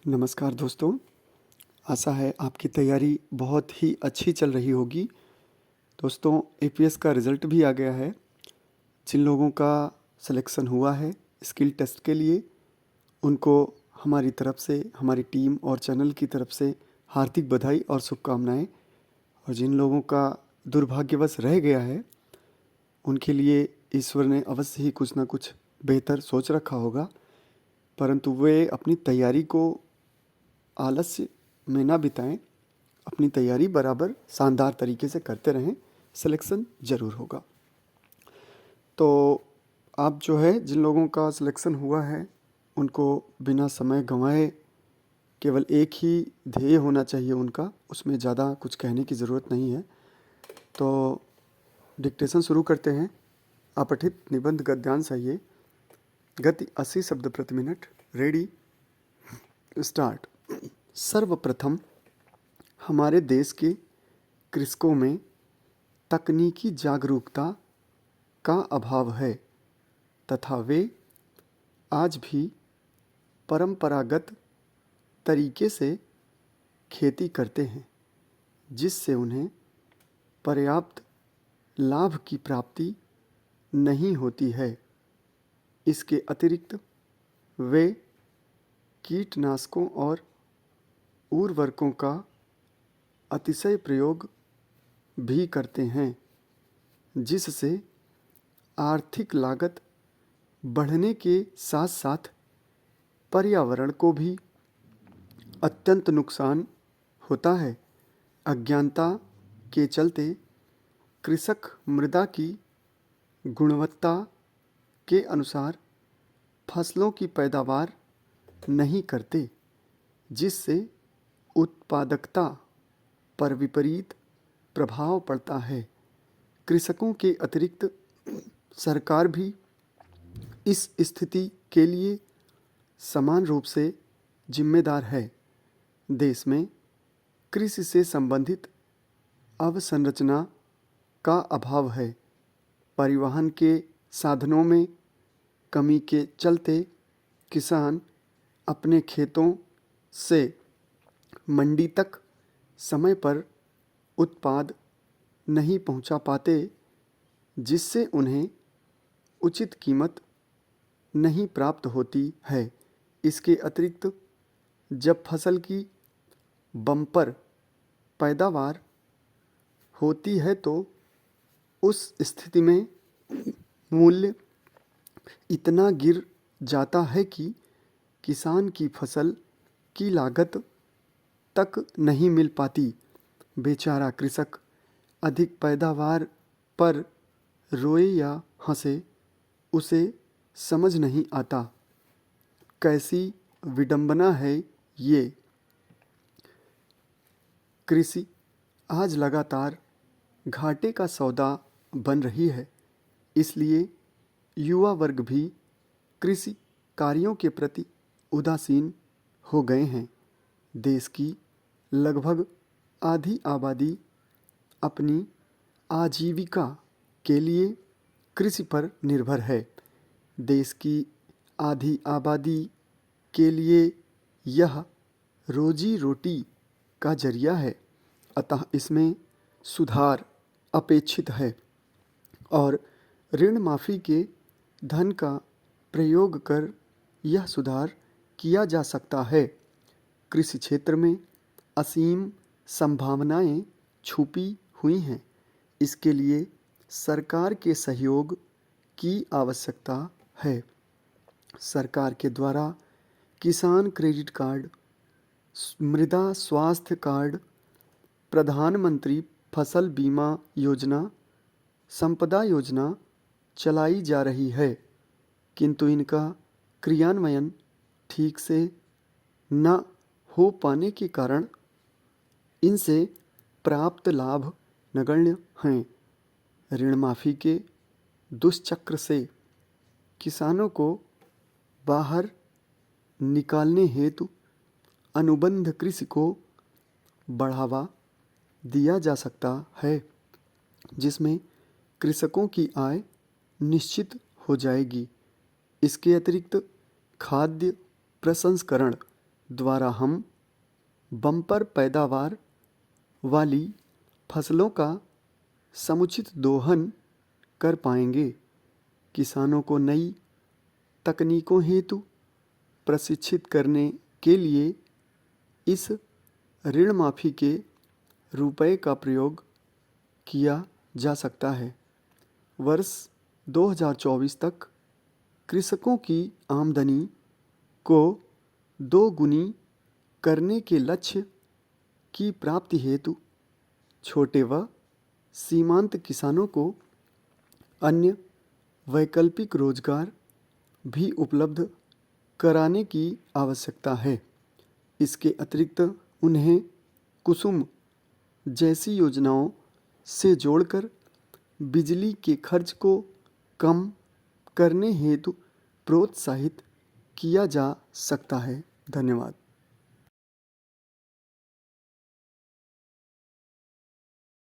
नमस्कार दोस्तों, आशा है आपकी तैयारी बहुत ही अच्छी चल रही होगी। दोस्तों, एपीएस का रिज़ल्ट भी आ गया है। जिन लोगों का सिलेक्शन हुआ है स्किल टेस्ट के लिए, उनको हमारी तरफ से, हमारी टीम और चैनल की तरफ से हार्दिक बधाई और शुभकामनाएँ। और जिन लोगों का दुर्भाग्यवश रह गया है, उनके लिए ईश्वर ने अवश्य ही कुछ ना कुछ बेहतर सोच रखा होगा, परंतु वे अपनी तैयारी को आलस्य में ना बिताएं, अपनी तैयारी बराबर शानदार तरीके से करते रहें, सिलेक्शन ज़रूर होगा। तो आप जो है, जिन लोगों का सिलेक्शन हुआ है, उनको बिना समय गंवाए केवल एक ही ध्येय होना चाहिए उनका, उसमें ज़्यादा कुछ कहने की ज़रूरत नहीं है। तो डिक्टेशन शुरू करते हैं। अपठित निबंध गद्यांश है ये। गति 80 शब्द प्रति मिनट। Ready, start. सर्वप्रथम हमारे देश के कृषकों में तकनीकी जागरूकता का अभाव है तथा वे आज भी परंपरागत तरीके से खेती करते हैं, जिससे उन्हें पर्याप्त लाभ की प्राप्ति नहीं होती है। इसके अतिरिक्त वे कीटनाशकों और उर्वरकों का अतिशय प्रयोग भी करते हैं, जिससे आर्थिक लागत बढ़ने के साथ साथ पर्यावरण को भी अत्यंत नुकसान होता है। अज्ञानता के चलते कृषक मृदा की गुणवत्ता के अनुसार फसलों की पैदावार नहीं करते, जिससे उत्पादकता पर विपरीत प्रभाव पड़ता है। कृषकों के अतिरिक्त सरकार भी इस स्थिति के लिए समान रूप से जिम्मेदार है। देश में कृषि से संबंधित अवसंरचना का अभाव है। परिवहन के साधनों में कमी के चलते किसान अपने खेतों से मंडी तक समय पर उत्पाद नहीं पहुंचा पाते, जिससे उन्हें उचित कीमत नहीं प्राप्त होती है। इसके अतिरिक्त जब फसल की बम्पर पैदावार होती है तो उस स्थिति में मूल्य इतना गिर जाता है कि किसान की फसल की लागत तक नहीं मिल पाती। बेचारा कृषक अधिक पैदावार पर रोए या हंसे, उसे समझ नहीं आता। कैसी विडंबना है ये। कृषि आज लगातार घाटे का सौदा बन रही है, इसलिए युवा वर्ग भी कृषि कार्यों के प्रति उदासीन हो गए हैं। देश की लगभग आधी आबादी अपनी आजीविका के लिए कृषि पर निर्भर है। देश की आधी आबादी के लिए यह रोजी रोटी का जरिया है, अतः इसमें सुधार अपेक्षित है और ऋण माफ़ी के धन का प्रयोग कर यह सुधार किया जा सकता है। कृषि क्षेत्र में असीम संभावनाएं छुपी हुई हैं। इसके लिए सरकार के सहयोग की आवश्यकता है। सरकार के द्वारा किसान क्रेडिट कार्ड, मृदा स्वास्थ्य कार्ड, प्रधानमंत्री फसल बीमा योजना, संपदा योजना चलाई जा रही है, किंतु इनका क्रियान्वयन ठीक से न हो पाने के कारण इनसे प्राप्त लाभ नगण्य हैं। ऋण माफ़ी के दुष्चक्र से किसानों को बाहर निकालने हेतु अनुबंध कृषि को बढ़ावा दिया जा सकता है, जिसमें कृषकों की आय निश्चित हो जाएगी। इसके अतिरिक्त खाद्य प्रसंस्करण द्वारा हम बम्पर पैदावार वाली फसलों का समुचित दोहन कर पाएंगे। किसानों को नई तकनीकों हेतु प्रशिक्षित करने के लिए इस ऋण माफ़ी के रुपए का प्रयोग किया जा सकता है। वर्ष 2024 तक कृषकों की आमदनी को दोगुनी करने के लक्ष्य की प्राप्ति हेतु छोटे व सीमांत किसानों को अन्य वैकल्पिक रोजगार भी उपलब्ध कराने की आवश्यकता है। इसके अतिरिक्त उन्हें कुसुम जैसी योजनाओं से जोड़कर बिजली के खर्च को कम करने हेतु प्रोत्साहित किया जा सकता है। धन्यवाद।